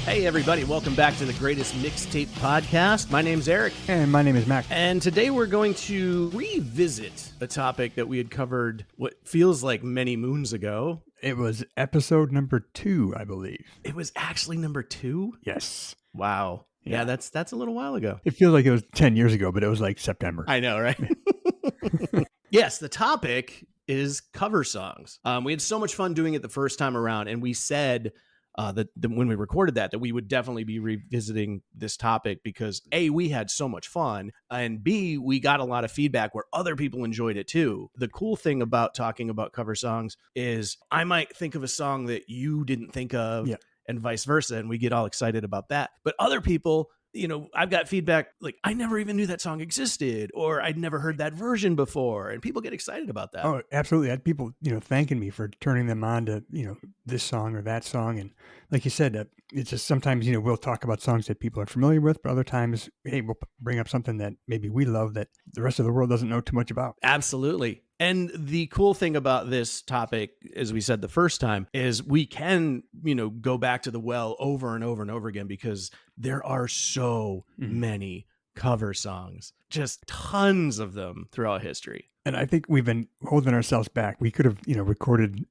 Hey, everybody. Welcome back to the Greatest Mixtape podcast. My name's Eric. And my name is Mac. And today we're going to revisit a topic that we had covered what feels like many moons ago. It was episode number 2, I believe. It was actually number 2? Yes. Wow. Yeah, that's a little while ago. It feels like it was 10 years ago, but it was like September. I know, right? Yes, the topic is cover songs. We had so much fun doing it the first time around, and we said that when we recorded that we would definitely be revisiting this topic because A, we had so much fun, and B, we got a lot of feedback where other people enjoyed it too. The cool thing about talking about cover songs is I might think of a song that you didn't think of, and vice versa, and we get all excited about that. But other people, you know, I've got feedback like, I never even knew that song existed, or I'd never heard that version before. And people get excited about that. Oh, absolutely. I had people, thanking me for turning them on to, this song or that song. And like you said, it's just sometimes, we'll talk about songs that people are familiar with, but other times, hey, we'll bring up something that maybe we love that the rest of the world doesn't know too much about. Absolutely. And the cool thing about this topic, as we said the first time, is we can, go back to the well over and over and over again because there are so many cover songs, just tons of them throughout history. And I think we've been holding ourselves back. We could have, recorded,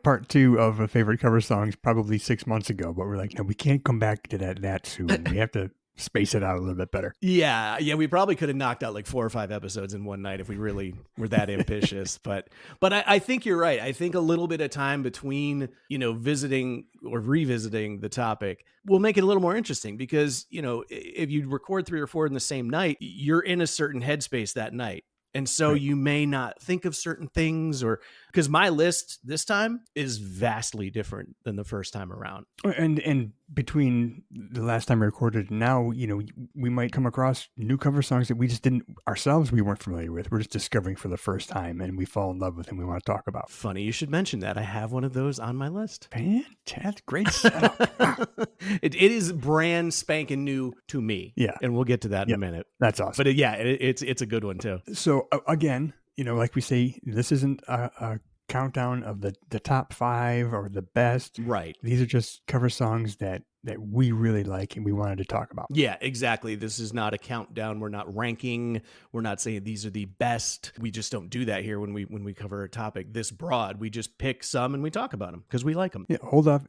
part 2 of a favorite cover songs probably 6 months ago, but we're like, no, we can't come back to that soon. We have to space it out a little bit better. Yeah, we probably could have knocked out like 4 or 5 episodes in one night if we really were that ambitious. But I think you're right. I think a little bit of time between, visiting or revisiting the topic will make it a little more interesting because, if you record 3 or 4 in the same night, you're in a certain headspace that night. And so you may not think of certain things, or because my list this time is vastly different than the first time around. And between the last time we recorded and now, we might come across new cover songs that we just we weren't familiar with. We're just discovering for the first time and we fall in love with and we want to talk about. Funny you should mention that. I have one of those on my list. Fantastic. Great setup. It is brand spanking new to me. Yeah. And we'll get to that in a minute. That's awesome. But it's a good one too. So again, like we say, this isn't a countdown of the top 5 or the best. Right. These are just cover songs that we really like and we wanted to talk about. Yeah, exactly. This is not a countdown. We're not ranking. We're not saying these are the best. We just don't do that here when we cover a topic this broad. We just pick some and we talk about them because we like them. Yeah, hold up.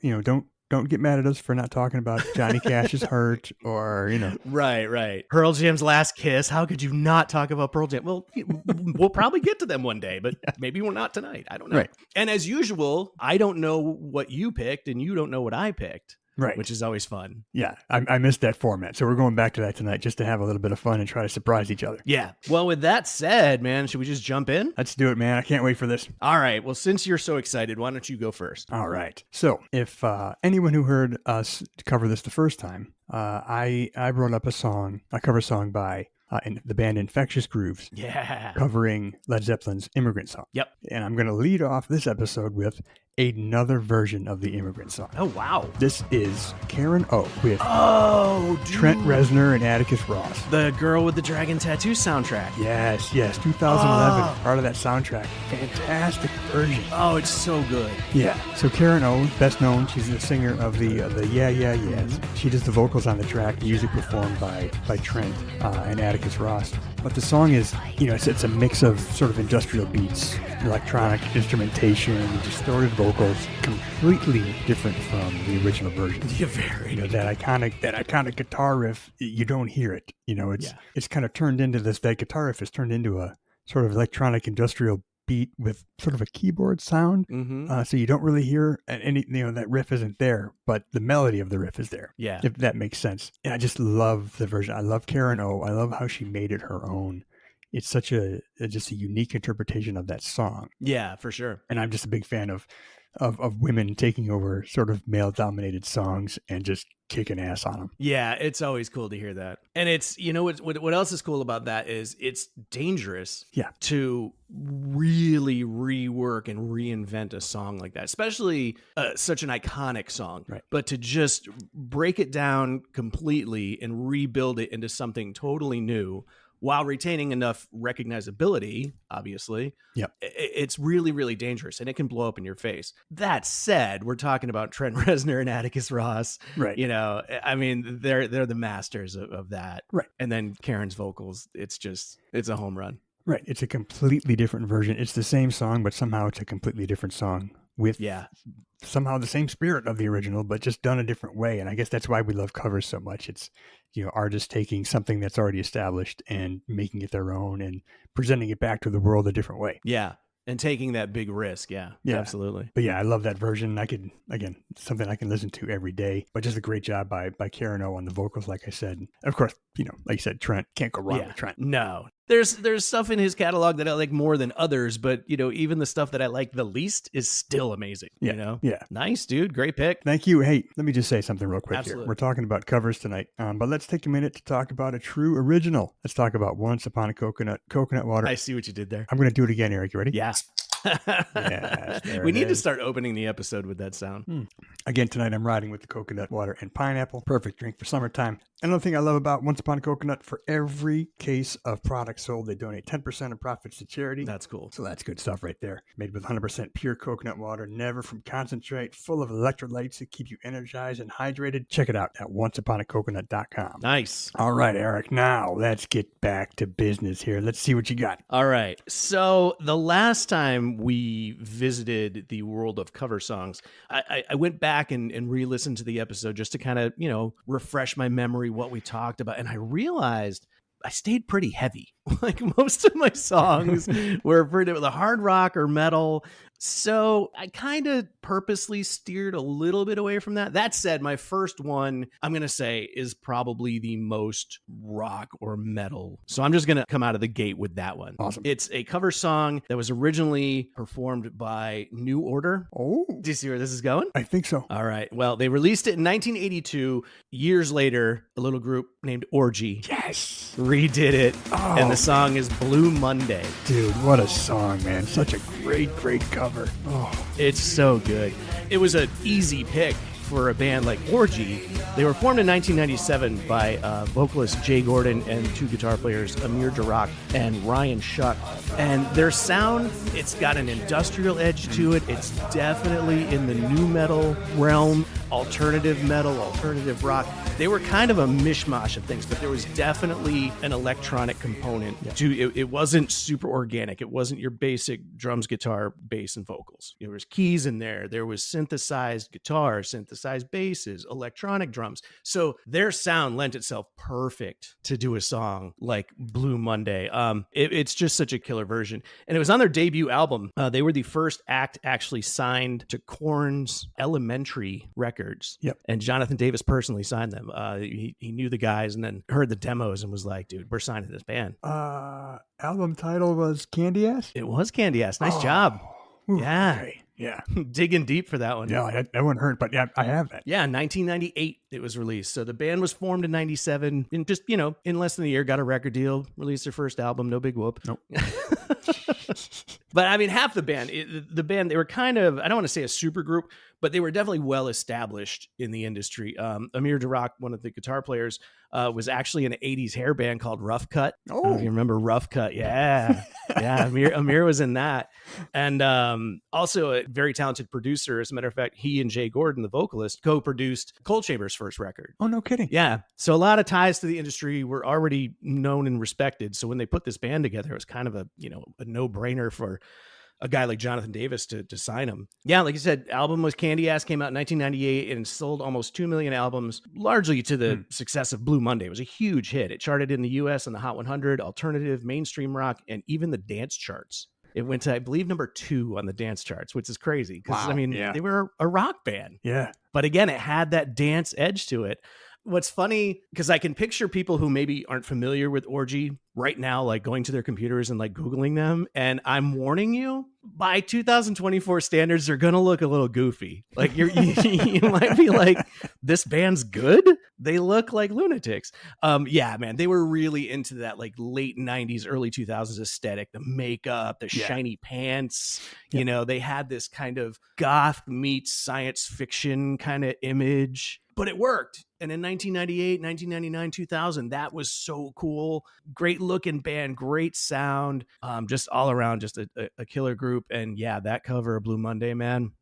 Don't get mad at us for not talking about Johnny Cash's Hurt or, Right. Pearl Jam's Last Kiss. How could you not talk about Pearl Jam? Well, we'll probably get to them one day, but maybe we're not tonight. I don't know. Right. And as usual, I don't know what you picked and you don't know what I picked. Right. Which is always fun. Yeah, I missed that format. So we're going back to that tonight just to have a little bit of fun and try to surprise each other. Yeah. Well, with that said, man, should we just jump in? Let's do it, man. I can't wait for this. All right. Well, since you're so excited, why don't you go first? All right. So if anyone who heard us cover this the first time, I brought up a cover song by the band Infectious Grooves. Yeah. Covering Led Zeppelin's Immigrant Song. Yep. And I'm going to lead off this episode with another version of the Immigrant Song. Oh, wow. This is Karen O with Trent Reznor and Atticus Ross. The Girl with the Dragon Tattoo soundtrack. Yes, 2011, part of that soundtrack. Fantastic version. Oh, it's so good. Yeah, so Karen O, best known, she's the singer of the Yeah Yeah Yeahs. She does the vocals on the track, music performed by Trent and Atticus Ross. But the song is, it's a mix of sort of industrial beats, electronic instrumentation, distorted vocals, completely different from the original version. Yeah, very. That iconic guitar riff, you don't hear it. It's kind of turned into this. That guitar riff is turned into a sort of electronic industrial beat with sort of a keyboard sound. Mm-hmm. So you don't really hear any, that riff isn't there, but the melody of the riff is there. Yeah. If that makes sense. And I just love the version. I love Karen O. I love how she made it her own. It's such just a unique interpretation of that song. Yeah, for sure. And I'm just a big fan of women taking over sort of male-dominated songs and just kicking ass on them. Yeah, it's always cool to hear that. And it's, what else is cool about that is it's dangerous to really rework and reinvent a song like that, especially such an iconic song. Right. But to just break it down completely and rebuild it into something totally new while retaining enough recognizability, obviously. Yep. It's really, really dangerous, and it can blow up in your face. That said, we're talking about Trent Reznor and Atticus Ross. Right. You know, I mean, they're the masters of that. Right. And then Karen's vocals, it's a home run. Right. It's a completely different version. It's the same song, but somehow it's a completely different song with somehow the same spirit of the original, but just done a different way. And I guess that's why we love covers so much. It's, artists taking something that's already established and making it their own and presenting it back to the world a different way. Yeah. And taking that big risk. Yeah, absolutely. But yeah, I love that version. Again, something I can listen to every day, but just a great job by Karen O on the vocals, like I said. And of course, like you said, Trent, can't go wrong with Trent. No. There's stuff in his catalog that I like more than others, but even the stuff that I like the least is still amazing. Yeah. Nice, dude. Great pick. Thank you. Hey, let me just say something real quick Absolutely. here. We're talking about covers tonight, but let's take a minute to talk about a true original. Let's talk about Once Upon a Coconut Water. I see what you did there. I'm going to do it again, Eric. You ready? Yeah. Yes, we need to start opening the episode with that sound. Again, tonight I'm riding with the coconut water and pineapple. Perfect drink for summertime. Another thing I love about Once Upon a Coconut, for every case of product sold, they donate 10% of profits to charity. That's cool. So that's good stuff right there. Made with 100% pure coconut water, never from concentrate, full of electrolytes that keep you energized and hydrated. Check it out at onceuponacoconut.com. Nice. All right, Eric. Now let's get back to business here. Let's see what you got. All right. So the last time we visited the world of cover songs, I went back and re-listened to the episode just to kind of, refresh my memory, what we talked about. And I realized I stayed pretty heavy. Like most of my songs were pretty the hard rock or metal. So I kind of purposely steered a little bit away from that. That said, my first one, I'm going to say, is probably the most rock or metal. So I'm just going to come out of the gate with that one. Awesome. It's a cover song that was originally performed by New Order. Oh. Do you see where this is going? I think so. All right. Well, they released it in 1982. Years later, a little group named Orgy redid it. And the song is Blue Monday. Dude, what a song, man. Such a great cover. Oh, it's so good. It was an easy pick for a band like Orgy. They were formed in 1997 by vocalist Jay Gordon and two guitar players, Amir Durak and Ryan Shuck. And their sound, it's got an industrial edge to it. It's definitely in the nu metal realm, alternative metal, alternative rock. They were kind of a mishmash of things, but there was definitely an electronic component to it. It wasn't super organic. It wasn't your basic drums, guitar, bass, and vocals. There was keys in there. There was synthesized guitar, synthesized basses, electronic drums. So their sound lent itself perfect to do a song like Blue Monday. It's just such a killer version. And it was on their debut album. They were the first act actually signed to Korn's Elementary Records. Yep. And Jonathan Davis personally signed them. He knew the guys and then heard the demos and was like, dude, we're signing this band. Album title was Candy Ass? It was Candy Ass. Nice job. Ooh, yeah. Okay. Yeah. Digging deep for that one. Yeah, that one hurt, but yeah, I have that. Yeah, 1998 it was released. So the band was formed in 97 and just, in less than a year got a record deal, released their first album, no big whoop. Nope. But I mean, half the band, they were kind of, I don't want to say a super group, but they were definitely well established in the industry. Amir Durak, one of the guitar players, was actually in an 80s hair band called Rough Cut. I don't know if you remember Rough Cut. Yeah. Yeah. Amir was in that. And also a very talented producer. As a matter of fact, he and Jay Gordon, the vocalist, co-produced Cold Chamber's first record. Oh, no kidding. Yeah. So a lot of ties to the industry were already known and respected. So when they put this band together, it was kind of a no-brainer for a guy like Jonathan Davis to sign him. Yeah, like you said, album was Candy Ass, came out in 1998 and sold almost 2 million albums, largely to the success of Blue Monday. It was a huge hit. It charted in the US on the Hot 100, alternative, mainstream rock, and even the dance charts. It went to, I believe, number 2 on the dance charts, which is crazy because, they were a rock band. Yeah. But again, it had that dance edge to it. What's funny, because I can picture people who maybe aren't familiar with Orgy right now, like going to their computers and like Googling them. And I'm warning you, by 2024 standards, they're going to look a little goofy. Like you might be like, this band's good. They look like lunatics. Yeah, man, they were really into that like late 90s, early 2000s aesthetic, the makeup, the shiny pants. Yeah. They had this kind of goth meets science fiction kind of image. But it worked. And in 1998, 1999, 2000, that was so cool. Great looking band, great sound, just all around, just a killer group. And yeah, that cover of Blue Monday, man,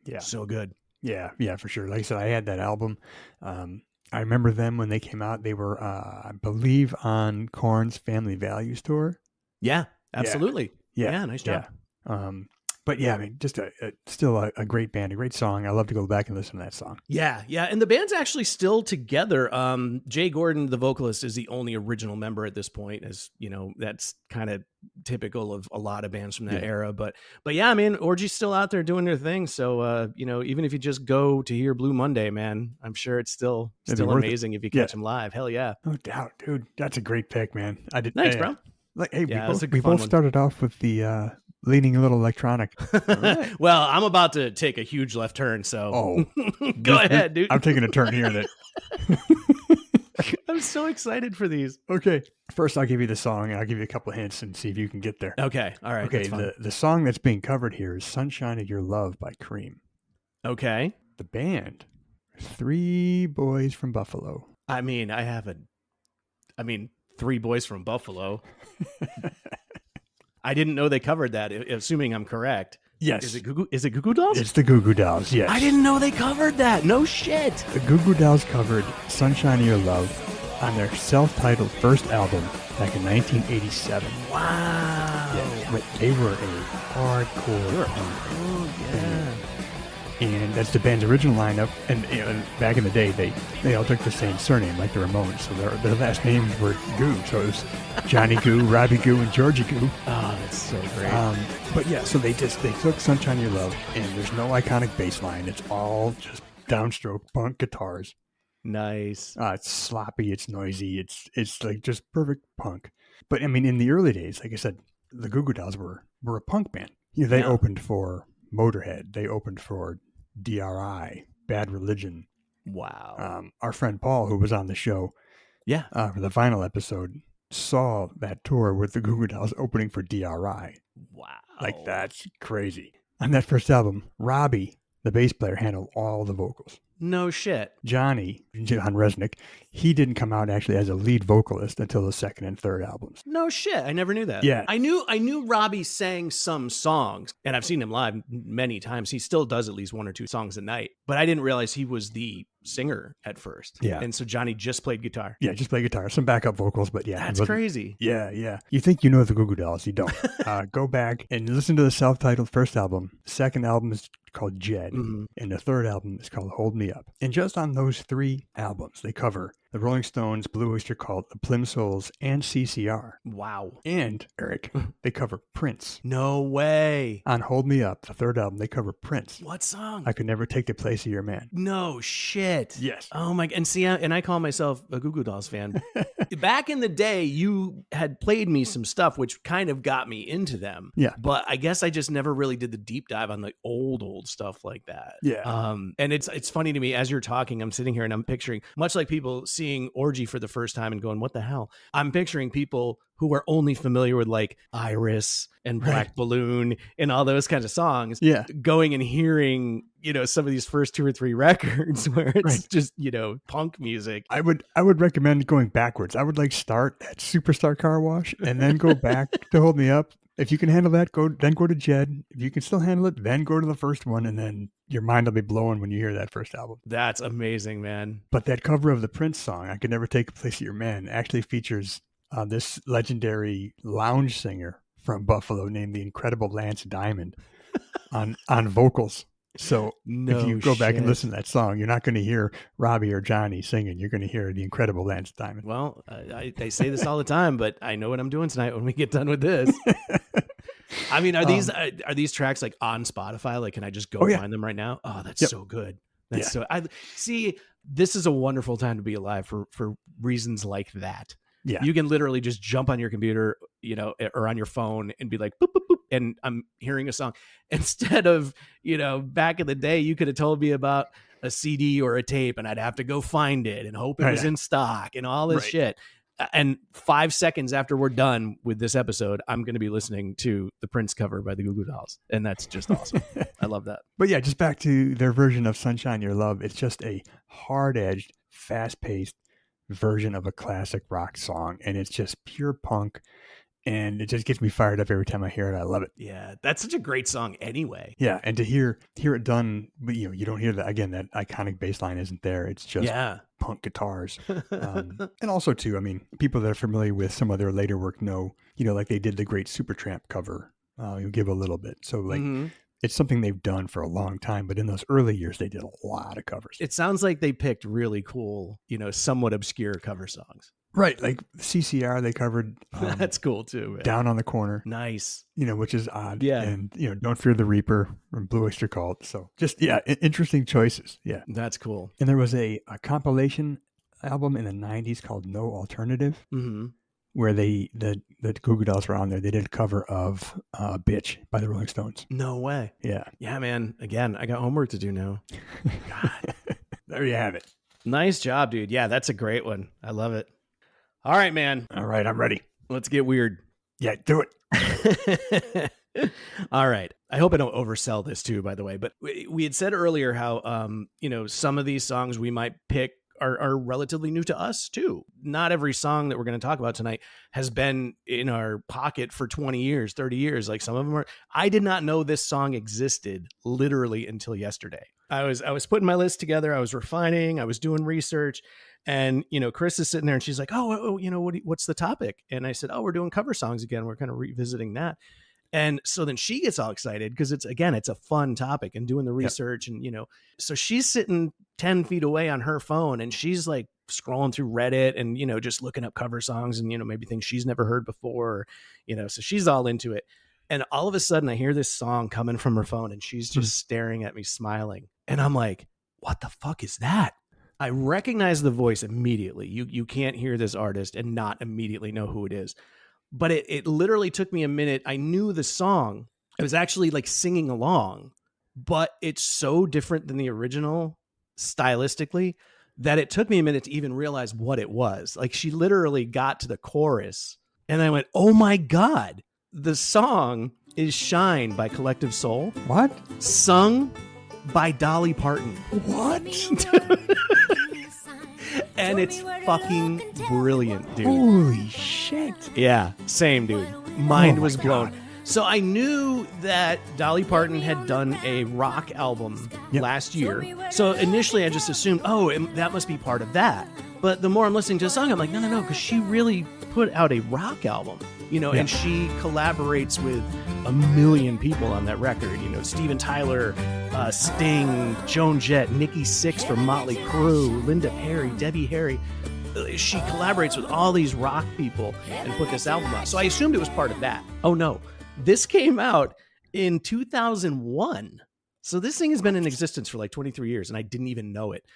Yeah. so good. Yeah, for sure. Like I said, I had that album. I remember them when they came out. They were, I believe, on Korn's Family Values tour. Yeah, absolutely. Yeah, nice job. But yeah, I mean, just still a great band, a great song. I love to go back and listen to that song. Yeah, and the band's actually still together. Jay Gordon, the vocalist, is the only original member at this point. As you know, that's kind of typical of a lot of bands from that era. But yeah, I mean, Orgy's still out there doing their thing. So even if you just go to hear Blue Monday, man, I'm sure it's still amazing if you catch them live. Hell yeah, no doubt, dude. That's a great pick, man. Thanks, bro. Like, hey, we both started off with the leaning a little electronic. Right. Well, I'm about to take a huge left turn, so go ahead, dude. I'm taking a turn here. That I'm so excited for these. Okay, first I'll give you the song, and I'll give you a couple of hints and see if you can get there. Okay, all right. Okay, the song that's being covered here is "Sunshine of Your Love" by Cream. Okay. The band, 3 Boys from Buffalo. I mean, Three Boys from Buffalo. I didn't know they covered that, assuming I'm correct. Yes. Is it Goo Goo Dolls? It's the Goo Goo Dolls, yes. I didn't know they covered that. No shit. The Goo Goo Dolls covered Sunshine of Your Love on their self-titled first album back in 1987. Wow. Yeah, they were a hardcore punk band. And that's the band's original lineup. And back in the day, they all took the same surname, like the Ramones. So their last names were Goo. So it was Johnny Goo, Robbie Goo, and Georgie Goo. Oh, that's so great. But yeah, so they took Sunshine of Your Love, and there's no iconic bass line. It's all just downstroke punk guitars. Nice. It's sloppy. It's noisy. It's like just perfect punk. But I mean, in the early days, like I said, the Goo Goo Dolls were a punk band. They opened for Motorhead. They opened for DRI, Bad Religion. Wow. Our friend Paul, who was on the show, for the final episode, saw that tour with the Goo Goo Dolls opening for DRI. Wow. Like, that's crazy. On that first album, Robbie, the bass player, handled all the vocals. No shit. John Resnick, he didn't come out actually as a lead vocalist until the second and third albums. No shit. I never knew that. Yeah. I knew Robbie sang some songs, and I've seen him live many times. He still does at least 1 or 2 songs a night, but I didn't realize he was the singer at first. Yeah. And so Johnny just played guitar. Yeah, just play guitar. Some backup vocals, but yeah. That's crazy. Yeah. You think you know the Goo Goo Dolls. You don't. Go back and listen to the self-titled first album. Second album is called Jed, and the third album is called Hold Me Up. And just on those 3 albums, they cover the Rolling Stones, Blue Oyster Cult, the Plimsouls, and CCR. Wow. And, Eric, they cover Prince. No way. On Hold Me Up, the third album, they cover Prince. What song? I Could Never Take the Place of Your Man. No shit. Yes. Oh my. And see, and I call myself a Goo Goo Dolls fan. Back in the day, you had played me some stuff which kind of got me into them. Yeah. But I guess I just never really did the deep dive on the old stuff like that. Yeah. And it's funny to me as you're talking, I'm sitting here and I'm picturing, much like people seeing Orgy for the first time and going, what the hell? I'm picturing people who are only familiar with like Iris and Black Balloon and all those kinds of songs, going and hearing, some of these first 2 or 3 records where it's just, punk music. I would recommend going backwards. I would start at Superstar Car Wash and then go back to Hold Me Up. If you can handle that, go to Jed. If you can still handle it, then go to the first one, and then your mind will be blown when you hear that first album. That's amazing, man. But that cover of the Prince song, I Could Never Take the Place of Your Man, actually features this legendary lounge singer from Buffalo named the Incredible Lance Diamond on vocals. So if you go back and listen to that song, you're not going to hear Robbie or Johnny singing. You're going to hear the Incredible Lance Diamond. Well, I say this all the time, but I know what I'm doing tonight when we get done with this. I mean, are these tracks like on Spotify? Like, can I just go find them right now? Oh, that's so good. That's so. I see. This is a wonderful time to be alive for reasons like that. Yeah, you can literally just jump on your computer, or on your phone and be like, boop, boop, boop, and I'm hearing a song. Instead of, back in the day, you could have told me about a CD or a tape and I'd have to go find it and hope it was in stock and all this shit. And 5 seconds after we're done with this episode, I'm going to be listening to the Prince cover by the Goo Goo Dolls. And that's just awesome. I love that. But yeah, just back to their version of Sunshine Your Love. It's just a hard-edged, fast-paced, version of a classic rock song, and it's just pure punk. And it just gets me fired up every time I hear it. I love it. Yeah, that's such a great song anyway. Yeah, and to hear it done, but you don't hear that again. That iconic bass line isn't there. It's just punk guitars. And also too, I mean, people that are familiar with some of their later work know, like they did the great Supertramp cover. You give a little bit, so like it's something they've done for a long time. But in those early years, they did a lot of covers. It sounds like they picked really cool, somewhat obscure cover songs. Right, like CCR, they covered. That's cool too, man. Down on the Corner. Nice. Which is odd. Yeah. And, Don't Fear the Reaper from Blue Oyster Cult. So just, interesting choices. Yeah. That's cool. And there was a compilation album in the 90s called No Alternative, where the Goo Goo Dolls were on there. They did a cover of Bitch by the Rolling Stones. No way. Yeah. Yeah, man. Again, I got homework to do now. God. There you have it. Nice job, dude. Yeah, that's a great one. I love it. All right, man. All right, I'm ready. Let's get weird. Yeah, do it. All right. I hope I don't oversell this too, by the way. But we had said earlier how, some of these songs we might pick are relatively new to us too. Not every song that we're going to talk about tonight has been in our pocket for 20 years, 30 years. Like some of them are. I did not know this song existed literally until yesterday. I was putting my list together. I was refining. I was doing research. And, Chris is sitting there and she's like, what's the topic? And I said, we're doing cover songs again. We're kind of revisiting that. And so then she gets all excited because it's a fun topic and doing the research. And, so she's sitting 10 feet away on her phone and she's like scrolling through Reddit and, just looking up cover songs and, maybe things she's never heard before, so she's all into it. And all of a sudden I hear this song coming from her phone and she's just staring at me smiling. And I'm like, what the fuck is that? I recognize the voice immediately. You can't hear this artist and not immediately know who it is. But it literally took me a minute. I knew the song. I was actually like singing along, but it's so different than the original stylistically that it took me a minute to even realize what it was. Like she literally got to the chorus and I went, oh my God, the song is Shine by Collective Soul. What? Sung by Dolly Parton. What? And it's fucking brilliant, dude. Holy shit. Yeah, same, dude. Mind was blown. God. So I knew that Dolly Parton had done a rock album last year. So initially I just assumed, that must be part of that. But the more I'm listening to the song, I'm like, no, because she really put out a rock album, and she collaborates with a million people on that record. Steven Tyler, Sting, Joan Jett, Nikki Sixx from Motley Crue, Linda Perry, Debbie Harry. She collaborates with all these rock people and put this album out. So I assumed it was part of that. Oh no, this came out in 2001. So this thing has been in existence for like 23 years and I didn't even know it.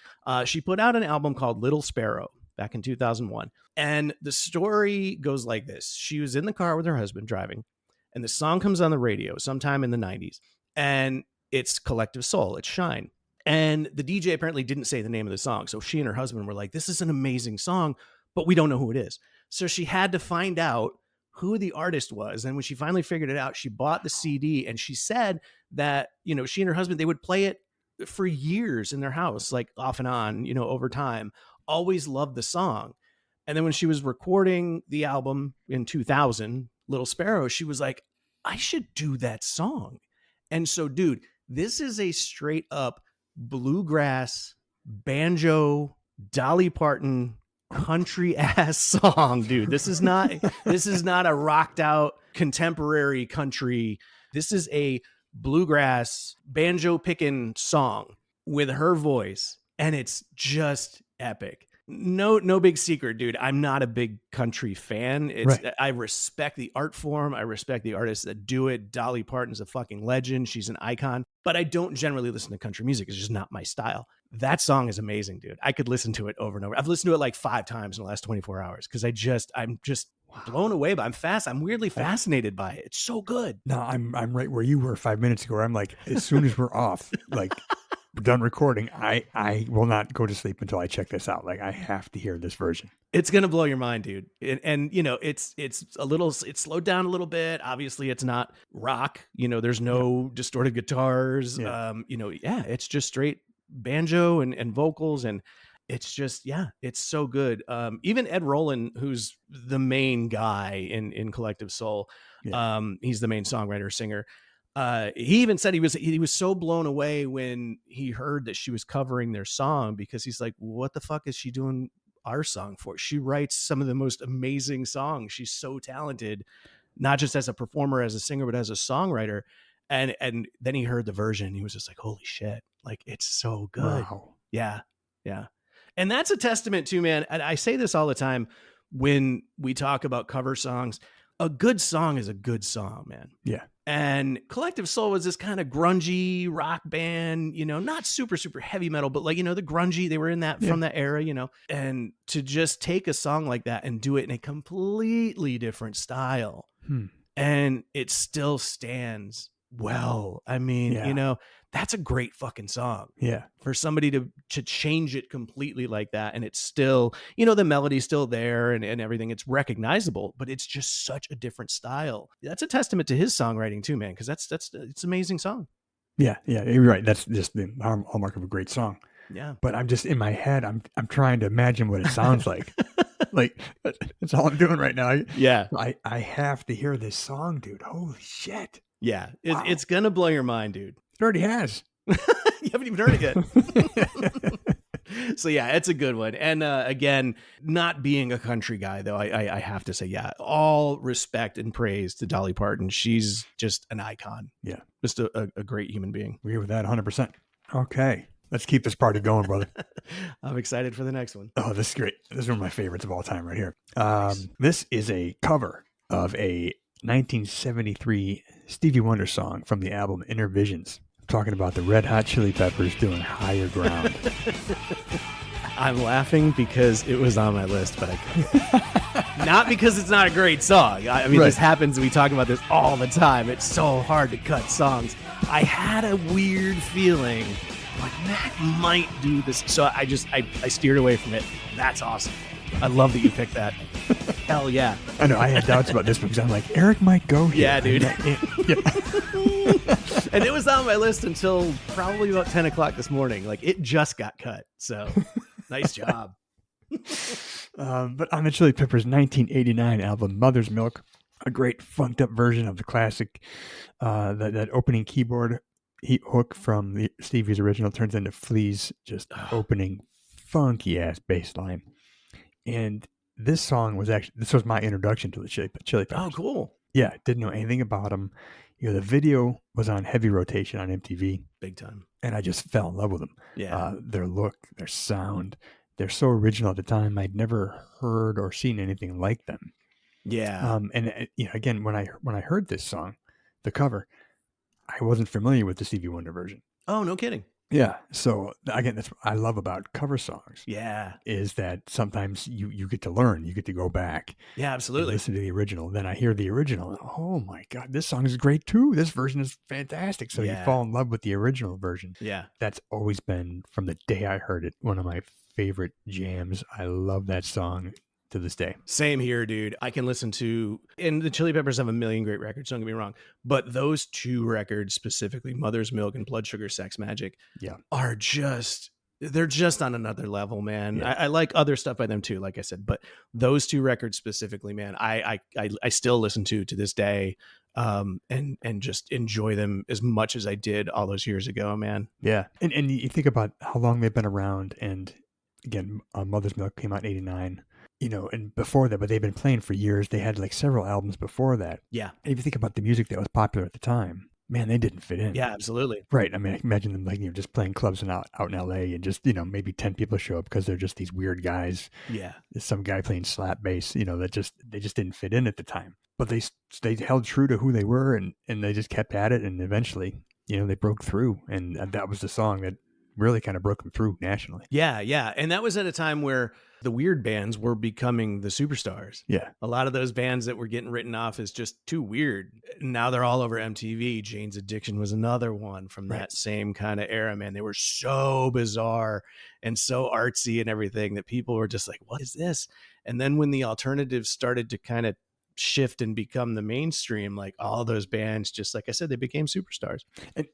She put out an album called Little Sparrow back in 2001. And the story goes like this. She was in the car with her husband driving and the song comes on the radio sometime in the 90s and it's Collective Soul. It's Shine. And the DJ apparently didn't say the name of the song. So she and her husband were like, this is an amazing song, but we don't know who it is. So she had to find out who the artist was. And when she finally figured it out, she bought the CD and she said that, she and her husband, they would play it for years in their house, like off and on, over time, always loved the song. And then when she was recording the album in 2000, Little Sparrow, she was like, I should do that song. And so, dude, this is a straight up bluegrass, banjo, Dolly Parton, country ass song, dude. This is not a rocked out contemporary country. This is a bluegrass banjo picking song with her voice and it's just epic. No big secret, dude. I'm not a big country fan. I respect the art form. I respect the artists that do it. Dolly Parton's a fucking legend. She's an icon, but I don't generally listen to country music. It's just not my style. That song is amazing, dude. I could listen to it over and over. I've listened to it like 5 times in the last 24 hours because I'm just blown away by it. I'm weirdly fascinated by it. It's so good. No, I'm right where you were 5 minutes ago. I'm like, as soon as we're off, like done recording, I will not go to sleep until I check this out. Like I have to hear this version. It's going to blow your mind, dude. And it's slowed down a little bit. Obviously it's not rock, there's no distorted guitars. Yeah. It's just straight banjo and vocals. And it's just, yeah, it's so good. Even Ed Roland, who's the main guy in Collective Soul, he's the main songwriter, singer. He even said he was so blown away when he heard that she was covering their song, because he's like, what the fuck is she doing our song for? She writes some of the most amazing songs. She's so talented, not just as a performer, as a singer, but as a songwriter. And then he heard the version. He was just like, holy shit, like, it's so good. Wow. Yeah. Yeah. And that's a testament to, man, and I say this all the time when we talk about cover songs, a good song is a good song, man. Yeah. And Collective Soul was this kind of grungy rock band, not super, super heavy metal, but like, the grungy, they were in that from that era, and to just take a song like that and do it in a completely different style, and it still stands well. I mean, that's a great fucking song. Yeah. For somebody to change it completely like that. And it's still, the melody's still there and everything. It's recognizable, but it's just such a different style. That's a testament to his songwriting too, man. Cause it's an amazing song. Yeah. Yeah. You're right. That's just the hallmark of a great song. Yeah. But I'm just in my head, I'm trying to imagine what it sounds like. Like, that's all I'm doing right now. Yeah. I have to hear this song, dude. Holy shit. Yeah. It's going to blow your mind, dude. It already has. You haven't even heard it yet. So yeah, it's a good one. And again, not being a country guy though, I have to say, yeah, all respect and praise to Dolly Parton. She's just an icon. Yeah. Just a great human being. Agree with that 100%. Okay. Let's keep this party going, brother. I'm excited for the next one. Oh, this is great. This is one of my favorites of all time right here. Nice. This is a cover of a 1973 Stevie Wonder song from the album Inner Visions. Talking about the Red Hot Chili Peppers doing Higher Ground. I'm laughing because it was on my list, but I couldn't. Not because it's not a great song. I mean, This happens. We talk about this all the time. It's so hard to cut songs. I had a weird feeling like Matt might do this. So I steered away from it. That's awesome. I love that you picked that. Hell yeah. I know. I had doubts about this because I'm like, Eric might go here. Yeah, dude. And it was on my list until probably about 10 o'clock this morning. Like, it just got cut. So nice job. But on the Chili Peppers' 1989 album, Mother's Milk, a great funked up version of the classic, that opening keyboard hook from Stevie's original turns into Flea's just opening funky ass bass line. And this was my introduction to the Chili Peppers. Oh, cool. Yeah, didn't know anything about them. The video was on heavy rotation on MTV. Big time. And I just fell in love with them. Yeah. Their look, their sound, they're so original at the time. I'd never heard or seen anything like them. Yeah. And again, when I heard this song, the cover, I wasn't familiar with the Stevie Wonder version. Oh, no kidding. Yeah. So again, that's what I love about cover songs. Yeah. Is that sometimes you get to learn, you get to go back. Yeah, absolutely. Listen to the original. Then I hear the original. And, oh my God, this song is great too. This version is fantastic. So you fall in love with the original version. Yeah. That's always been, from the day I heard it, one of my favorite jams. I love that song to this day. Same here, dude. I can listen to, and the Chili Peppers have a million great records, don't get me wrong, but those two records specifically, Mother's Milk and Blood Sugar Sex Magic, they're just on another level, man. Yeah. I like other stuff by them too, like I said, but those two records specifically, man, I still listen to this day, and just enjoy them as much as I did all those years ago, man. Yeah. And you think about how long they've been around, and again, Mother's Milk came out in 89. And before that, but they've been playing for years. They had like several albums before that. Yeah. And if you think about the music that was popular at the time, man, they didn't fit in. Yeah, absolutely. Right. I mean, I imagine them like, just playing clubs and out in LA, and just, maybe 10 people show up because they're just these weird guys. Yeah. There's some guy playing slap bass, they just didn't fit in at the time. But they held true to who they were, and they just kept at it. And eventually, they broke through. And that was the song that really kind of broke them through nationally. Yeah. Yeah. And that was at a time where the weird bands were becoming the superstars. Yeah. A lot of those bands that were getting written off as just too weird, now they're all over MTV. Jane's Addiction was another one from that same kind of era, man. They were so bizarre and so artsy and everything that people were just like, what is this? And then when the alternatives started to kind of shift and become the mainstream, like all those bands, just like I said, they became superstars.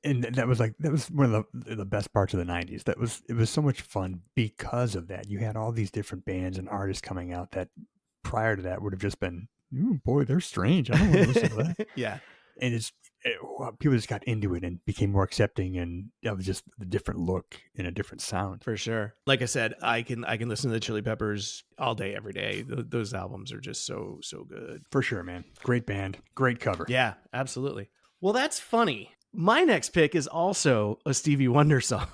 And that was one of the best parts of the 90s. It was so much fun because of that. You had all these different bands and artists coming out that prior to that would have just been, ooh, boy, they're strange. I don't want to listen to that. Yeah. And people just got into it and became more accepting, and that was just a different look and a different sound. For sure. Like I said, I can listen to the Chili Peppers all day, every day. Those albums are just so good. For sure, man. Great band. Great cover. Yeah, absolutely. Well, that's funny. My next pick is also a Stevie Wonder song.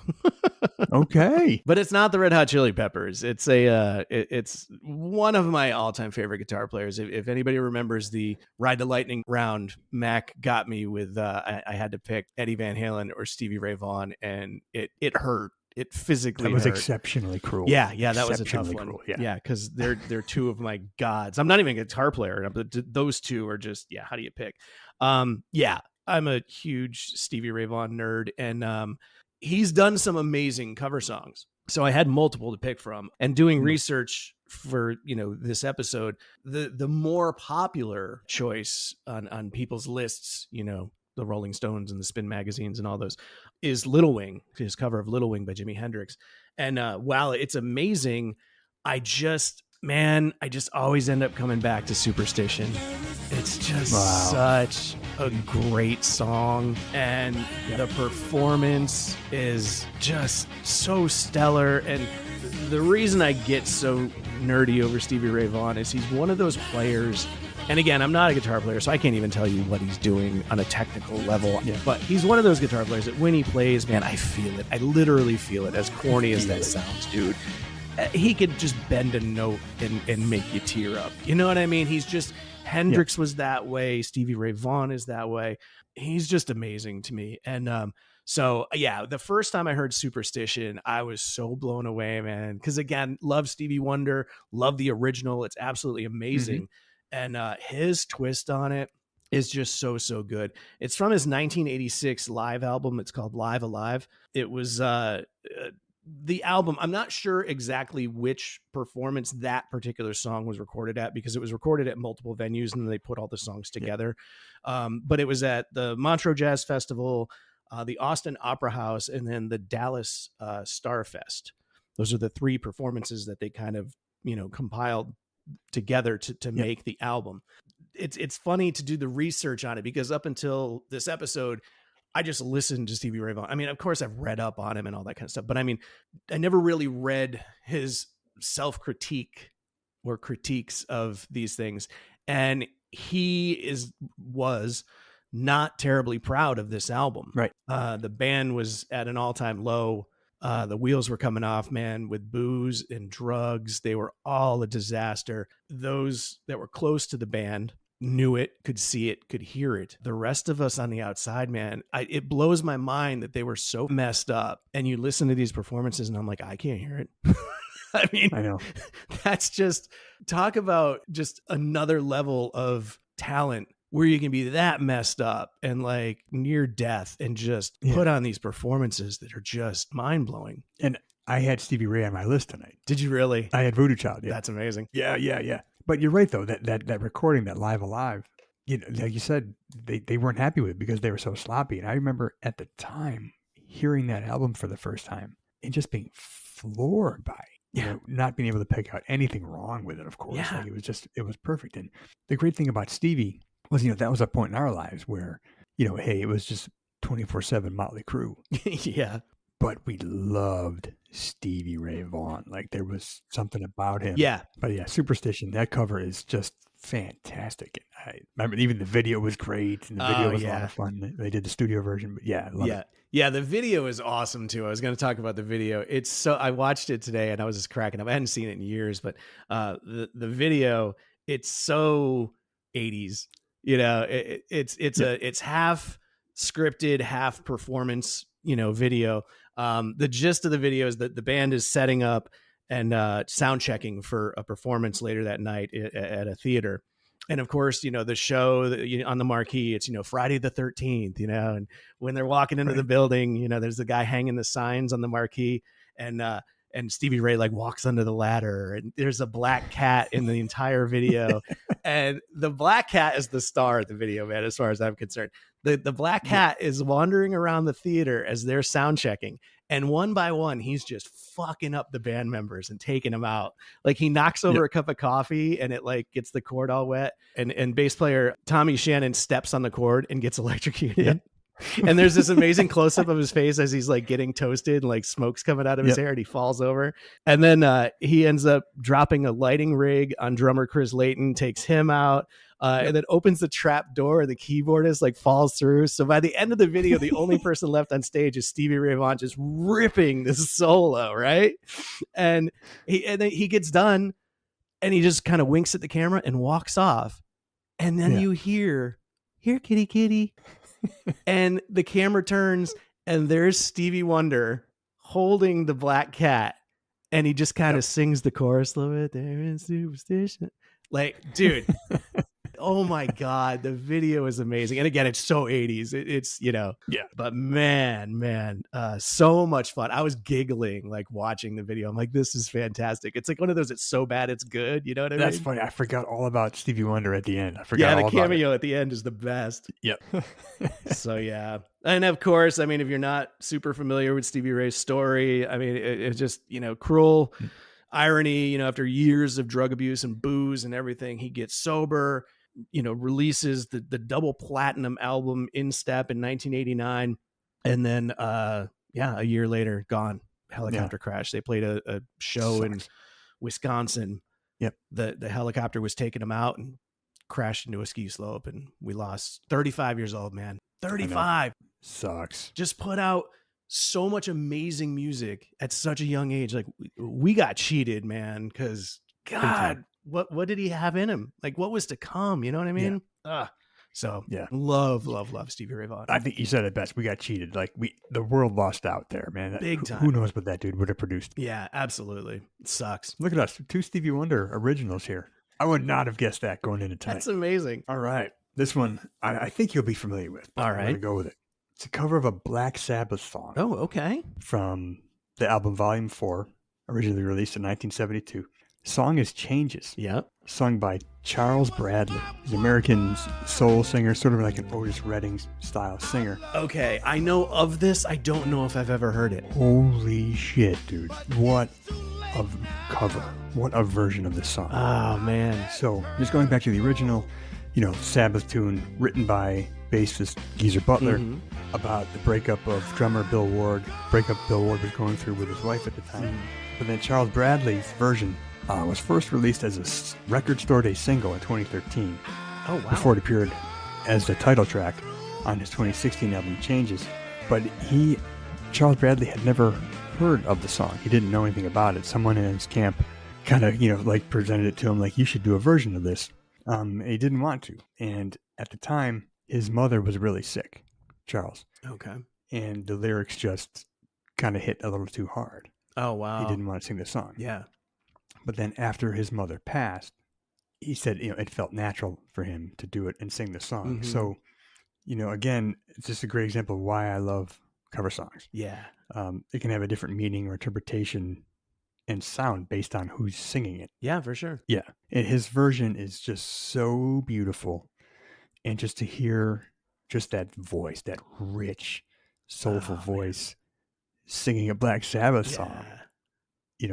Okay. But it's not the Red Hot Chili Peppers. It's it's one of my all-time favorite guitar players. If anybody remembers the Ride the Lightning round, Mac got me with I had to pick Eddie Van Halen or Stevie Ray Vaughan, and it hurt. It physically That was hurt. Exceptionally cruel. Yeah, that was a tough one. Cruel, yeah, because they're two of my gods. I'm not even a guitar player, but those two are just, yeah, how do you pick? Yeah, I'm a huge Stevie Ray Vaughan nerd, and he's done some amazing cover songs. So I had multiple to pick from, and doing research for, this episode, the more popular choice on people's lists, the Rolling Stones and the Spin magazines and all those, is Little Wing, his cover of Little Wing by Jimi Hendrix. And while it's amazing, I just always end up coming back to Superstition. It's just such a great song, and the performance is just so stellar. And the reason I get so nerdy over Stevie Ray Vaughan is he's one of those players. And again, I'm not a guitar player, so I can't even tell you what he's doing on a technical level. Yeah. But he's one of those guitar players that when he plays, man, I feel it. I literally feel it, as corny as that sounds, dude. He could just bend a note and make you tear up. You know what I mean? He's just, Hendrix was that way. Stevie Ray Vaughan is that way. He's just amazing to me. And so, yeah, the first time I heard Superstition, I was so blown away, man. Because again, love Stevie Wonder, love the original. It's absolutely amazing. Mm-hmm. And his twist on it is just so good. It's from his 1986 live album. It's called Live Alive. It was the album. I'm not sure exactly which performance that particular song was recorded at, because it was recorded at multiple venues and they put all the songs together. But it was at the Montreux Jazz Festival, the Austin Opera House, and then the Dallas Starfest. Those are the three performances that they kind of, compiled together to make the album. It's funny to do the research on it, because up until this episode, I just listened to Stevie Ray Vaughan. I mean, of course I've read up on him and all that kind of stuff, but I mean, I never really read his self-critique or critiques of these things. And he was not terribly proud of this album. Right. The band was at an all-time low. The wheels were coming off, man, with booze and drugs. They were all a disaster. Those that were close to the band knew it, could see it, could hear it. The rest of us on the outside, man, it blows my mind that they were so messed up. And you listen to these performances and I'm like, I can't hear it. I mean, I know. That's just, talk about just another level of talent, where you can be that messed up and like near death and just put on these performances that are just mind blowing. And I had Stevie Ray on my list tonight. Did you really? I had Voodoo Child. Yeah. That's amazing. Yeah. But you're right though, that recording, that Live Alive, like you said, they weren't happy with it because they were so sloppy. And I remember at the time hearing that album for the first time and just being floored by it. Not being able to pick out anything wrong with it, of course. Yeah. Like it was perfect. And the great thing about Stevie was, that was a point in our lives where, hey, it was just 24/7 Motley Crue. Yeah. But we loved Stevie Ray Vaughan. Like there was something about him. Yeah. But yeah, Superstition, that cover is just fantastic. And I remember even the video was great. And the video was a lot of fun. They did the studio version, but I love it. Yeah, the video is awesome too. I was going to talk about the video. I watched it today and I was just cracking up. I hadn't seen it in years, but the video, it's so 80s. It's half scripted, half performance, video. The gist of the video is that the band is setting up and sound checking for a performance later that night at a theater. And of course, the show on the marquee, it's, Friday the 13th, and when they're walking into the building, there's the guy hanging the signs on the marquee. And and Stevie Ray like walks under the ladder, and there's a black cat in the entire video. And the black cat is the star of the video, man, as far as I'm concerned. The black cat is wandering around the theater as they're sound checking. And one by one, he's just fucking up the band members and taking them out. Like he knocks over a cup of coffee and it like gets the cord all wet. And bass player Tommy Shannon steps on the cord and gets electrocuted. Yep. And there's this amazing close up of his face as he's like getting toasted and like smoke's coming out of his hair, and he falls over. And then he ends up dropping a lighting rig on drummer Chris Layton, takes him out. And then opens the trap door, and the keyboardist like falls through. So by the end of the video, the only person left on stage is Stevie Ray Vaughan just ripping this solo, right? And then he gets done, and he just kind of winks at the camera and walks off. And then you hear, "Here, kitty, kitty," and the camera turns, and there's Stevie Wonder holding the black cat, and he just kind of sings the chorus a little bit. There is superstition, like, dude. Oh my God, the video is amazing. And again, it's so 80s. It's, but man, so much fun. I was giggling like watching the video. I'm like, this is fantastic. It's like one of those, it's so bad it's good. You know what I mean? That's funny. I forgot all about Stevie Wonder at the end. I forgot all the cameo at the end is the best. Yep. So yeah. And of course, I mean, if you're not super familiar with Stevie Ray's story, I mean, it's just, cruel irony, after years of drug abuse and booze and everything, he gets sober, releases the double platinum album In Step in 1989. And then, a year later, gone. Helicopter crash. They played a show in Wisconsin. Yep. The helicopter was taking him out and crashed into a ski slope, and we lost 35 years old, man. 35. Sucks. Just put out so much amazing music at such a young age. Like we got cheated, man, because God, what did he have in him? Like what was to come? You know what I mean? So love Stevie Ray Vaughan. I think you said it best. We got cheated. Like the world lost out there, man. Big time. Who knows what that dude would have produced? Yeah, absolutely. It sucks. Look at us, 2 Stevie Wonder originals here. I would not have guessed that going into tonight. That's amazing. All right, this one I think you'll be familiar with. All right, I'm gonna go with it. It's a cover of a Black Sabbath song. Oh, okay. From the album Volume 4, originally released in 1972. The song is Changes. Yep. Sung by Charles Bradley. He's an American soul singer, sort of like an Otis Redding style singer. Okay, I know of this. I don't know if I've ever heard it. Holy shit, dude. What a cover. What a version of this song. Oh, man. So, just going back to the original, Sabbath tune written by bassist Geezer Butler about the breakup of drummer Bill Ward. Breakup Bill Ward was going through with his wife at the time. But then Charles Bradley's version was first released as a record store day single in 2013. Oh, wow. Before it appeared as the title track on his 2016 album Changes. But Charles Bradley had never heard of the song. He didn't know anything about it. Someone in his camp kind of, presented it to him like, you should do a version of this. He didn't want to. And at the time, his mother was really sick, Charles. Okay. And the lyrics just kind of hit a little too hard. Oh, wow. He didn't want to sing the song. Yeah. But then after his mother passed, he said, it felt natural for him to do it and sing the song. So, again, it's just a great example of why I love cover songs. Yeah. It can have a different meaning or interpretation and sound based on who's singing it. Yeah, for sure. Yeah. And his version is just so beautiful. And just to hear just that voice, that rich, soulful voice singing a Black Sabbath song,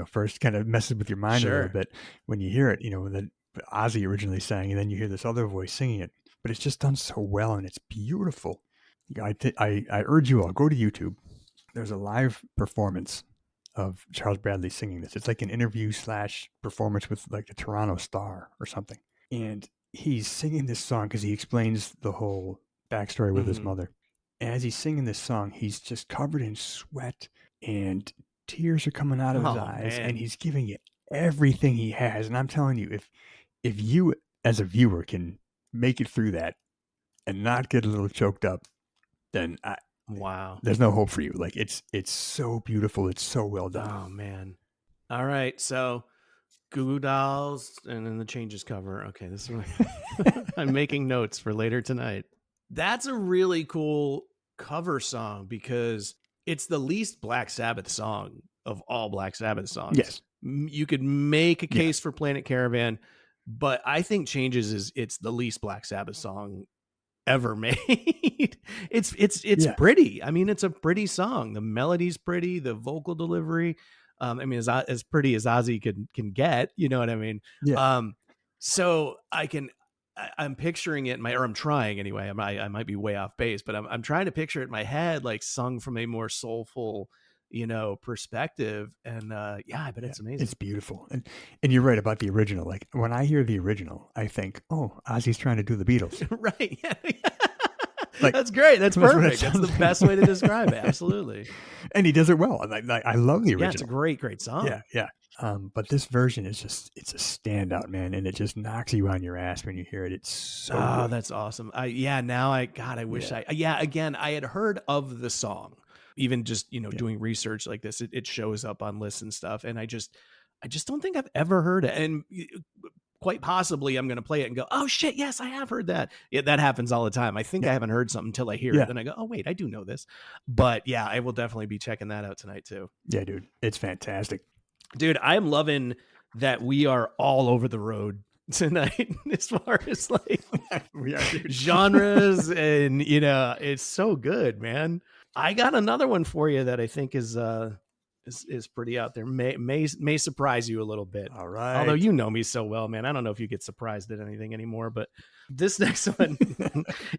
first kind of messes with your mind a little bit when you hear it, that Ozzy originally sang, and then you hear this other voice singing it. But it's just done so well, and it's beautiful. I urge you all, go to YouTube. There's a live performance of Charles Bradley singing this. It's like an interview / performance with like the Toronto Star or something. And he's singing this song because he explains the whole backstory with his mother. And as he's singing this song, he's just covered in sweat and tears are coming out of his eyes, and he's giving it everything he has. And I'm telling you, if you as a viewer can make it through that and not get a little choked up, then there's no hope for you. Like it's so beautiful. It's so well done. Oh man. All right. So Goo Goo Dolls and then the Changes cover. Okay. This is I'm making notes for later tonight. That's a really cool cover song because it's the least Black Sabbath song of all Black Sabbath songs. Yes. You could make a case for Planet Caravan, but I think Changes it's the least Black Sabbath song ever made. It's pretty. I mean, it's a pretty song. The melody's pretty, the vocal delivery. I mean, as pretty as Ozzy can get, you know what I mean? Yeah. So I'm picturing it I'm trying anyway. I might be way off base, but I'm trying to picture it in my head, like sung from a more soulful, perspective. And I bet it's amazing. It's beautiful. And you're right about the original. Like when I hear the original, I think, oh, Ozzy's trying to do the Beatles. Right. Yeah. Like, that's great. That's perfect. That's the best way to describe it. Absolutely. And he does it well. I love the original. Yeah, it's a great song. Yeah. But this version is it's a standout, man. And it just knocks you on your ass when you hear it. It's so good. That's awesome. I wish again, I had heard of the song, even just, doing research like this, it shows up on lists and stuff. And I just don't think I've ever heard it. And quite possibly I'm going to play it and go, oh shit, yes, I have heard that. Yeah, that happens all the time. I think I haven't heard something until I hear it. Then I go, oh wait, I do know this. But yeah, I will definitely be checking that out tonight too. Yeah, dude, it's fantastic. Dude, I'm loving that we are all over the road tonight as far as like genres and it's so good, man. I got another one for you that I think is pretty out there. May surprise you a little bit. All right. Although you know me so well, man, I don't know if you get surprised at anything anymore. But this next one,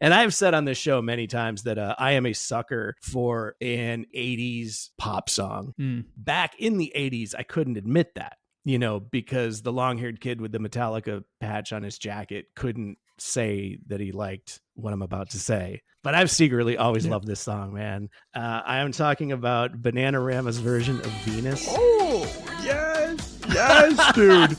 and I've said on this show many times that I am a sucker for an 80s pop song. Back in the 80s, I couldn't admit that, because the long-haired kid with the Metallica patch on his jacket couldn't say that he liked what I'm about to say. But I've secretly always loved this song, man. I am talking about Bananarama's version of Venus. Oh, yes, dude.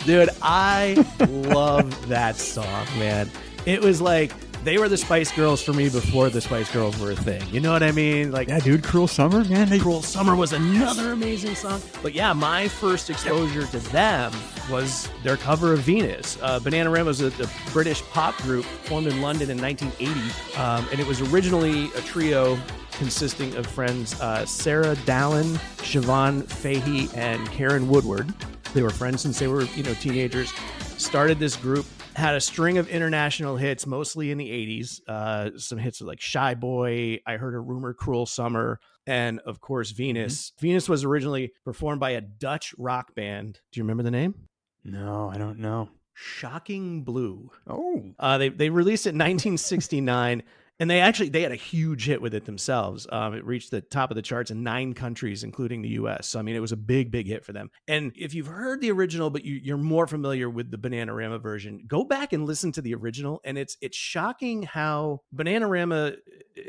Dude, I love that song, man. It was like they were the Spice Girls for me before the Spice Girls were a thing. You know what I mean? Like, yeah, dude, Cruel Summer, man. Cruel Summer was another amazing song. But yeah, my first exposure to them was their cover of Venus. Bananarama was a British pop group formed in London in 1980. And it was originally a trio consisting of friends Sarah Dallin, Siobhan Fahey, and Karen Woodward. They were friends since they were, teenagers. Started this group, had a string of international hits, mostly in the 80s. Some hits like Shy Boy, I Heard a Rumor, Cruel Summer, and of course, Venus. Venus was originally performed by a Dutch rock band. Do you remember the name? No, I don't know. Shocking Blue. Oh. They released it in 1969. And they had a huge hit with it themselves. It reached the top of the charts in 9 countries, including the US. So, I mean, it was a big, big hit for them. And if you've heard the original, but you're more familiar with the Bananarama version, go back and listen to the original. And it's shocking how Bananarama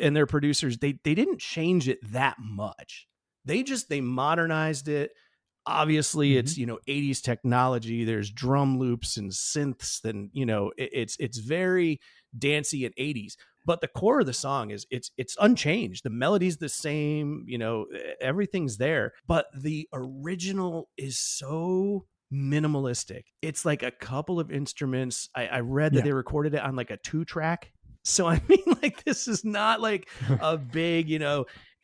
and their producers, they didn't change it that much. They modernized it. Obviously, it's, 80s technology. There's drum loops and synths. And, it's very dancey and 80s. But the core of the song is it's unchanged. The melody's the same, everything's there. But the original is so minimalistic. It's like a couple of instruments. I read that they recorded it on like a 2-track. So I mean, like, this is not like a big,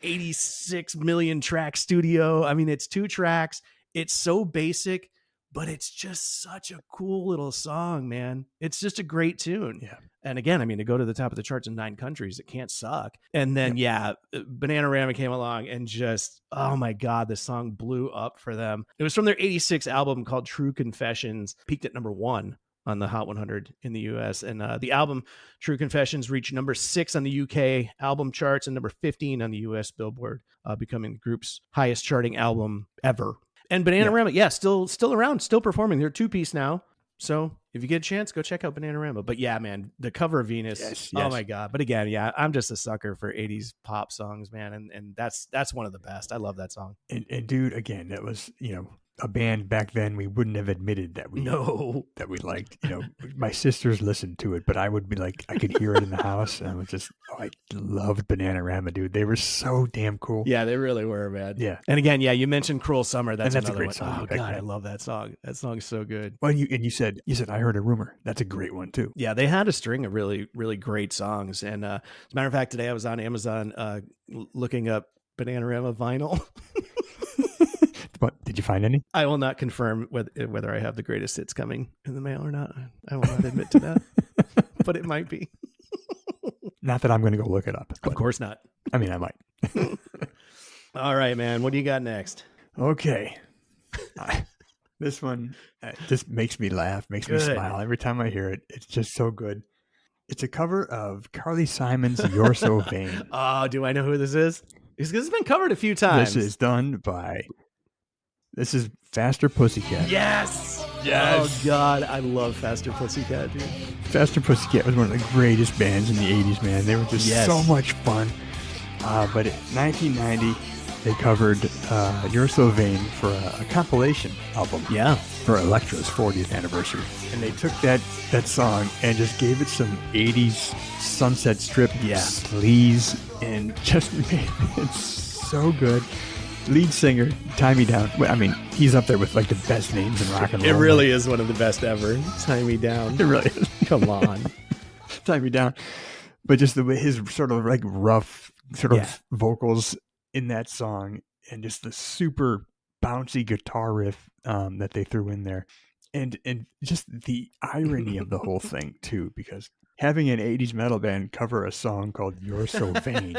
86 million track studio. I mean, it's 2 tracks. It's so basic, but it's just such a cool little song, man. It's just a great tune. Yeah. And again, I mean, to go to the top of the charts in 9 countries, it can't suck. And then, Bananarama came along and just, oh my God, the song blew up for them. It was from their 86 album called True Confessions, peaked at number 1 on the Hot 100 in the US. And the album True Confessions reached number 6 on the UK album charts and number 15 on the US Billboard, becoming the group's highest charting album ever. And Bananarama, still around, still performing. They're a 2-piece now. So if you get a chance, go check out Bananarama. But yeah, man, the cover of Venus. Oh my God. But again, I'm just a sucker for 80s pop songs, man. And that's one of the best. I love that song. And dude, again, that was, a band back then we wouldn't have admitted that we liked. My sisters listened to it, but I would be like, I could hear it in the house, and I was just, I loved Bananarama, dude. They were so damn cool. Yeah, they really were, man. Yeah. And again, you mentioned Cruel Summer. That's a great one. song. Oh God, I love that song. That song is so good. Well, you said I Heard a Rumor. That's a great one too. Yeah, they had a string of really, really great songs. And as a matter of fact, today I was on Amazon looking up Bananarama vinyl. Did you find any? I will not confirm whether I have the greatest hits coming in the mail or not. I will not admit to that, but it might be. Not that I'm going to go look it up. Of course not. I mean, I might. All right, man. What do you got next? Okay. This one just makes me laugh, makes me smile every time I hear it. It's just so good. It's a cover of Carly Simon's You're So Vain. Oh, do I know who this is? This has been covered a few times. This is Faster Pussycat. Yes. Yes. Oh, God. I love Faster Pussycat, dude. Faster Pussycat was one of the greatest bands in the 80s, man. They were just so much fun. But in 1990, they covered You're So Vain for a compilation album. Yeah. For Elektra's 40th anniversary. And they took that song and just gave it some 80s Sunset Strip sleaze and just made it so good. Lead singer, Tie Me Down. I mean, he's up there with like the best names in rock and roll. It really is one of the best ever. Tie Me Down. It really is. Come on. Tie Me Down. But just the way his sort of like rough sort of vocals in that song and just the super bouncy guitar riff that they threw in there. And just the irony of the whole thing too, because having an 80s metal band cover a song called You're So Vain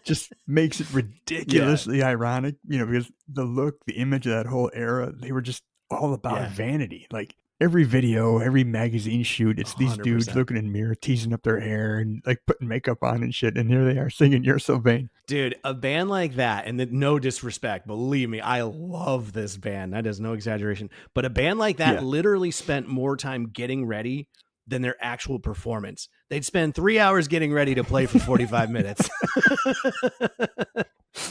just makes it ridiculously ironic, because the look, the image of that whole era, they were just all about vanity. Like every video, every magazine shoot, it's 100%. These dudes looking in the mirror, teasing up their hair and like putting makeup on and shit. And here they are singing You're So Vain. Dude, a band like that, and no disrespect, believe me, I love this band. That is no exaggeration. But a band like that literally spent more time getting ready than their actual performance. They'd spend 3 hours getting ready to play for 45 minutes.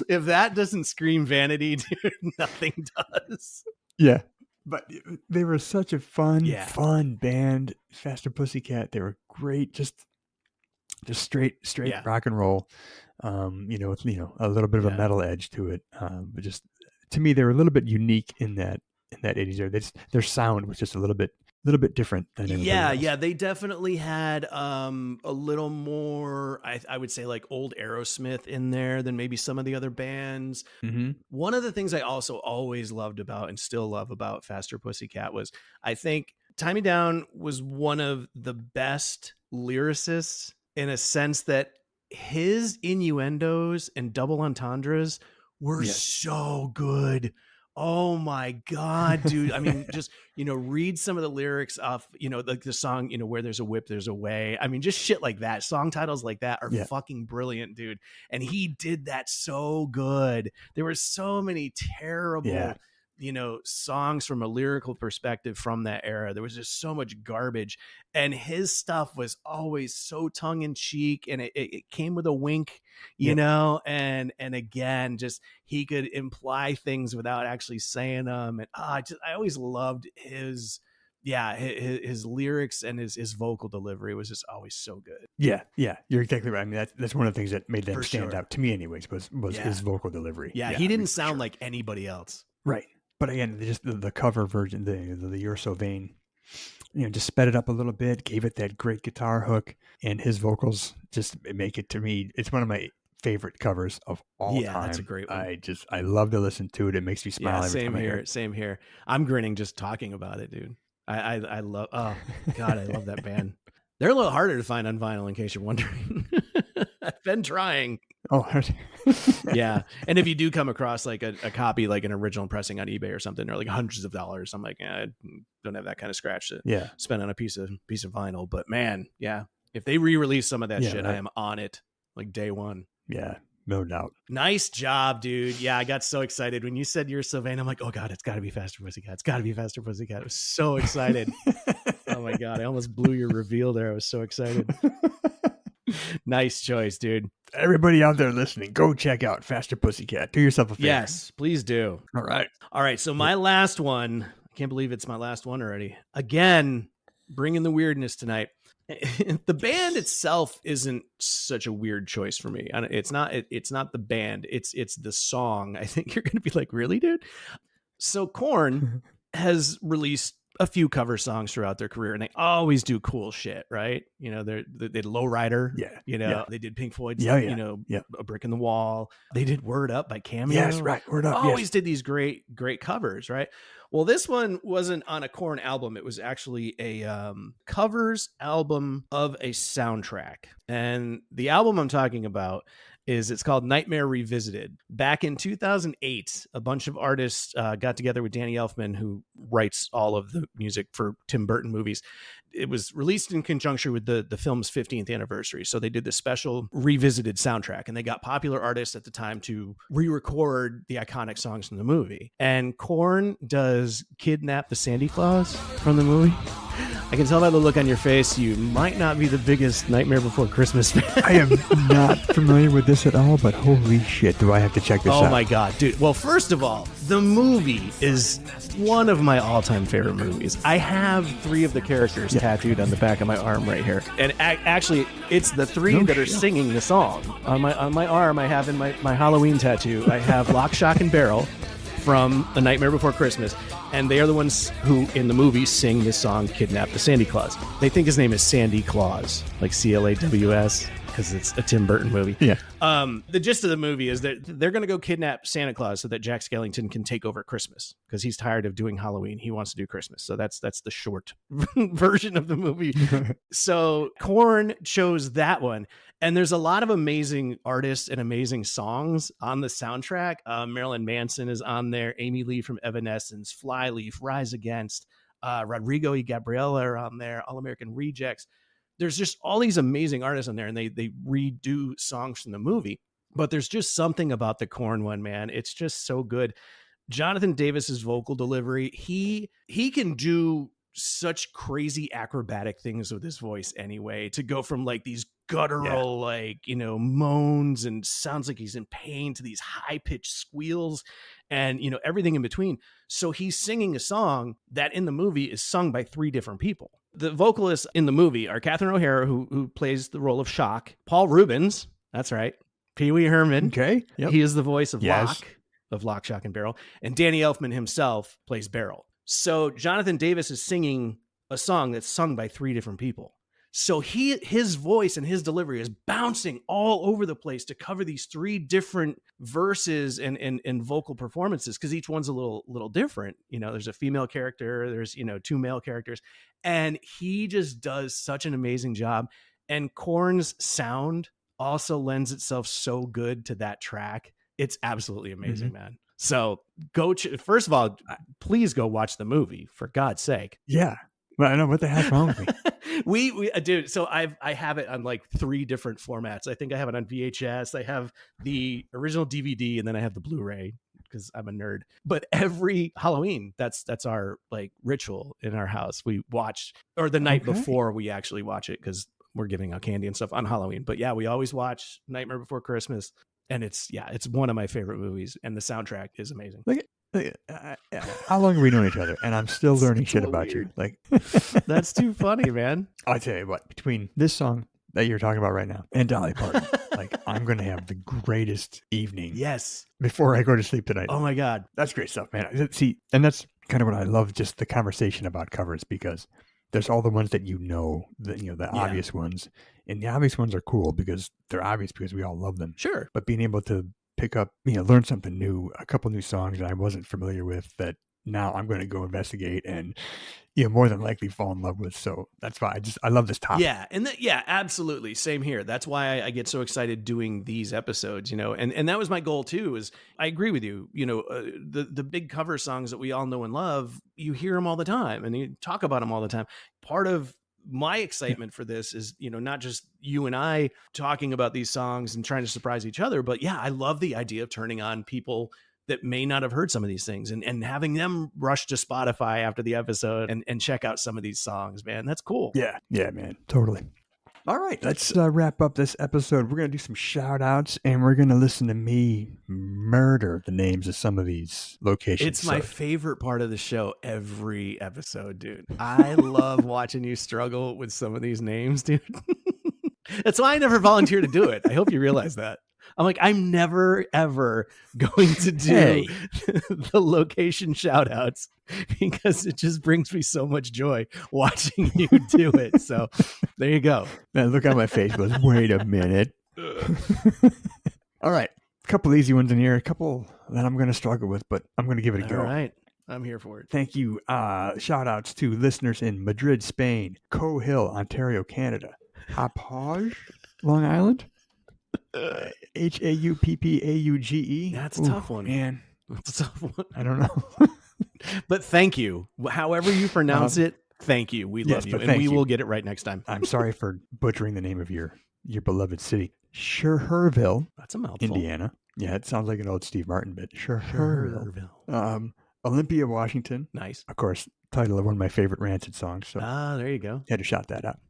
If that doesn't scream vanity, dude, nothing does. Yeah. But they were such a fun band. Faster Pussycat. They were great. Just straight rock and roll. With a little bit of a metal edge to it. But just to me, they were a little bit unique in that 80s era. Their sound was just a little bit different than everybody else. They definitely had a little more, I would say, like old Aerosmith in there than maybe some of the other bands. Mm-hmm. One of the things I also always loved about and still love about Faster Pussycat was, I think Tie Me Down was one of the best lyricists in a sense that his innuendos and double entendres were so good. Oh my God, dude. I mean, just, read some of the lyrics off, like the song, where there's a whip, there's a way. I mean, just shit like that. Song titles like that are fucking brilliant, dude. And he did that so good. There were so many terrible, songs from a lyrical perspective from that era. There was just so much garbage. And his stuff was always so tongue in cheek, and it came with a wink, and again, just he could imply things without actually saying them. And I always loved his lyrics, and his vocal delivery was just always so good. Yeah, you're exactly right. I mean, that's one of the things that made them stand out to me, anyways, was his vocal delivery. Yeah, he didn't sound like anybody else. Right. But again, just the cover version, the You're So Vain, just sped it up a little bit, gave it that great guitar hook, and his vocals just make it, to me, it's one of my favorite covers of all time. Yeah, that's a great one. I love to listen to it. It makes me smile every time I hear it. Same here. I'm grinning just talking about it, dude. I love, oh God, I love that band. They're a little harder to find on vinyl, in case you're wondering. I've been trying. Oh, yeah. And if you do come across like a copy, like an original pressing on eBay or something, they're like hundreds of dollars. I'm like, I don't have that kind of scratch to spend on a piece of vinyl. But man, if they re-release some of that shit, I am on it like day one. Yeah, no doubt. Nice job, dude. Yeah, I got so excited when you said You're So Vain. I'm like, oh God, it's got to be Faster Pussycat. It's got to be Faster Pussycat. I was so excited. Oh my God, I almost blew your reveal there. I was so excited. Nice choice, dude. Everybody out there listening, go check out Faster Pussycat. Do yourself a favor. Yes, please do. All right. So my last one, I can't believe it's my last one already. Again, bringing the weirdness tonight. The band itself isn't such a weird choice for me. It's not the band. It's the song. I think you're going to be like, really, dude? So Korn has released a few cover songs throughout their career, and they always do cool shit, right? You know, they did Lowrider. Yeah. You know, Yeah. they did Pink Floyd's, Yeah. you know, Yeah. A Brick in the Wall. They did Word Up by Cameo. Yes, right. Word Up. Always Yes. did these great covers, right? Well, this one wasn't on a Korn album. It was actually a covers album of a soundtrack. And the album I'm talking about it's called Nightmare Revisited. Back in 2008, a bunch of artists got together with Danny Elfman, who writes all of the music for Tim Burton movies. It was released in conjunction with the film's 15th anniversary. So they did this special revisited soundtrack, and they got popular artists at the time to re-record the iconic songs from the movie. And Korn does Kidnap the Sandy Claus from the movie. I can tell by the look on your face, you might not be the biggest Nightmare Before Christmas fan. I am not familiar with this at all, but holy shit, do I have to check this out. Oh my God, dude. Well, first of all, the movie is one of my all-time favorite movies. I have 3 of the characters tattooed on the back of my arm right here. And actually, it's the 3 that are singing the song. On my arm, I have in my Halloween tattoo, I have Lock, Shock, and Barrel from A Nightmare Before Christmas. And they are the ones who, in the movie, sing this song, Kidnap the Sandy Claus. They think his name is Sandy Claus, like Claws, because it's a Tim Burton movie. Yeah. The gist of the movie is that they're going to go kidnap Santa Claus so that Jack Skellington can take over Christmas, because he's tired of doing Halloween. He wants to do Christmas. So that's the short version of the movie. So Korn chose that one. And there's a lot of amazing artists and amazing songs on the soundtrack. Marilyn Manson is on there. Amy Lee from Evanescence, Flyleaf, Rise Against, Rodrigo y Gabriela are on there. All American Rejects. There's just all these amazing artists on there, and they redo songs from the movie. But there's just something about the Korn one, man. It's just so good. Jonathan Davis's vocal delivery, he can do such crazy acrobatic things with his voice anyway, to go from like these guttural like, you know, moans and sounds like he's in pain to these high-pitched squeals and, you know, everything in between. So he's singing a song that in the movie is sung by 3 different people. The vocalists in the movie are Catherine O'Hara, who plays the role of Shock, Paul Rubens, that's right, Pee Wee Herman, Okay. Yep. He is the voice of Lock, Shock, and Barrel, and Danny Elfman himself plays Barrel. So Jonathan Davis is singing a song that's sung by 3 different people. So his voice and his delivery is bouncing all over the place to cover these 3 different verses and vocal performances, because each one's a little different. You know, there's a female character, there's, you know, 2 male characters, and he just does such an amazing job. And Korn's sound also lends itself so good to that track. It's absolutely amazing, man. So first of all, please go watch the movie, for God's sake. Yeah. Well, I know what the hell's wrong with me. we dude. So I have it on like 3 different formats. I think I have it on VHS. I have the original DVD, and then I have the Blu-ray, because I'm a nerd. But every Halloween, that's our like ritual in our house. We watch, or the night before we actually watch it, because we're giving out candy and stuff on Halloween. But yeah, we always watch Nightmare Before Christmas. And it's one of my favorite movies, and the soundtrack is amazing. Look how long have we known each other? And I'm still learning shit about you. Like, that's too funny, man. I'll tell you what, between this song that you're talking about right now and Dolly Parton, like, I'm going to have the greatest evening. Yes. Before I go to sleep tonight. Oh my God. That's great stuff, man. See, and that's kind of what I love, just the conversation about covers, because there's all the ones that the obvious ones. And the obvious ones are cool because they're obvious because we all love them. Sure. But being able to pick up, learn something new, a couple new songs that I wasn't familiar with that now I'm going to go investigate and, more than likely fall in love with. So that's why I love this topic. Yeah. And absolutely. Same here. That's why I get so excited doing these episodes, and that was my goal too, is I agree with you, the big cover songs that we all know and love, you hear them all the time and you talk about them all the time. Part of my excitement for this is, not just you and I talking about these songs and trying to surprise each other, but I love the idea of turning on people that may not have heard some of these things and having them rush to Spotify after the episode and check out some of these songs, man. That's cool. Yeah, man. Totally. All right, let's wrap up this episode. We're going to do some shout outs and we're going to listen to me murder the names of some of these locations. It's my favorite part of the show every episode, dude. I love watching you struggle with some of these names, dude. That's why I never volunteer to do it. I hope you realize that. I'm like, I'm never, ever going to do the location shout outs because it just brings me so much joy watching you do it. So there you go. Man, look on my face goes, wait a minute. All right. A couple easy ones in here. A couple that I'm going to struggle with, but I'm going to give it a go. All right. I'm here for it. Thank you. Shout outs to listeners in Madrid, Spain, Coe Hill, Ontario, Canada, Hauppauge, Long Island, Hauppauge. That's a tough one. Man, that's a tough one. I don't know. But thank you. However you pronounce it, thank you. We love you. And we will get it right next time. I'm sorry for butchering the name of your beloved city. Schererville. That's a mouthful. Indiana. Yeah, it sounds like an old Steve Martin bit. Schererville. Olympia, Washington. Nice. Of course, title of one of my favorite Rancid songs. So there you go. Had to shout that out.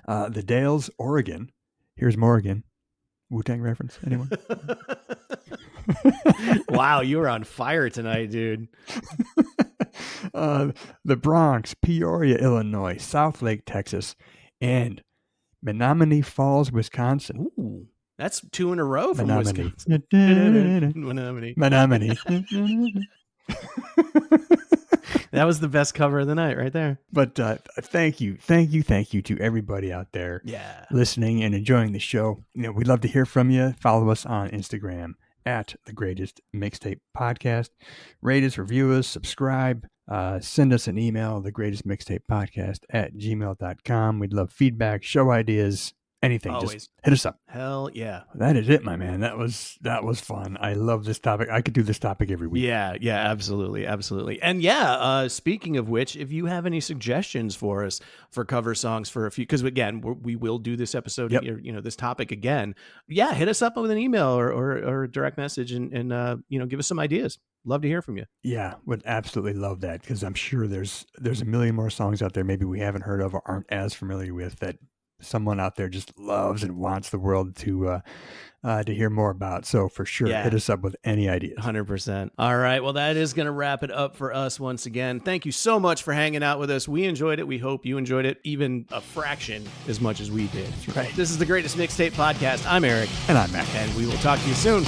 The Dales, Oregon. Here's Morgan. Wu-Tang reference, anyone? Wow, you were on fire tonight, dude. The Bronx, Peoria, Illinois, Southlake, Texas, and Menominee Falls, Wisconsin. Ooh, that's 2 in a row from Menominee. Wisconsin. Menominee. That was the best cover of the night right there. But thank you to everybody out there listening and enjoying the show. We'd love to hear from you. Follow us on Instagram at The Greatest Mixtape Podcast. Rate us, review us, subscribe. Send us an email, thegreatestmixtapepodcast@gmail.com. We'd love feedback, show ideas, anything. Always. Just hit us up. Hell yeah. That is it, my man. That was fun. I love this topic. I could do this topic every week. Yeah, absolutely. And speaking of which, if you have any suggestions for us for cover songs for a few, because again, we will do this episode, this topic again. Yeah, hit us up with an email or a direct message and give us some ideas. Love to hear from you. Yeah, would absolutely love that, because I'm sure there's a million more songs out there maybe we haven't heard of or aren't as familiar with that someone out there just loves and wants the world to hear more about. So for sure, hit us up with any ideas. 100%. All right. Well, that is going to wrap it up for us once again. Thank you so much for hanging out with us. We enjoyed it. We hope you enjoyed it even a fraction as much as we did. That's right. This is the Greatest Mixtape Podcast. I'm Eric. And I'm Mac. And we will talk to you soon.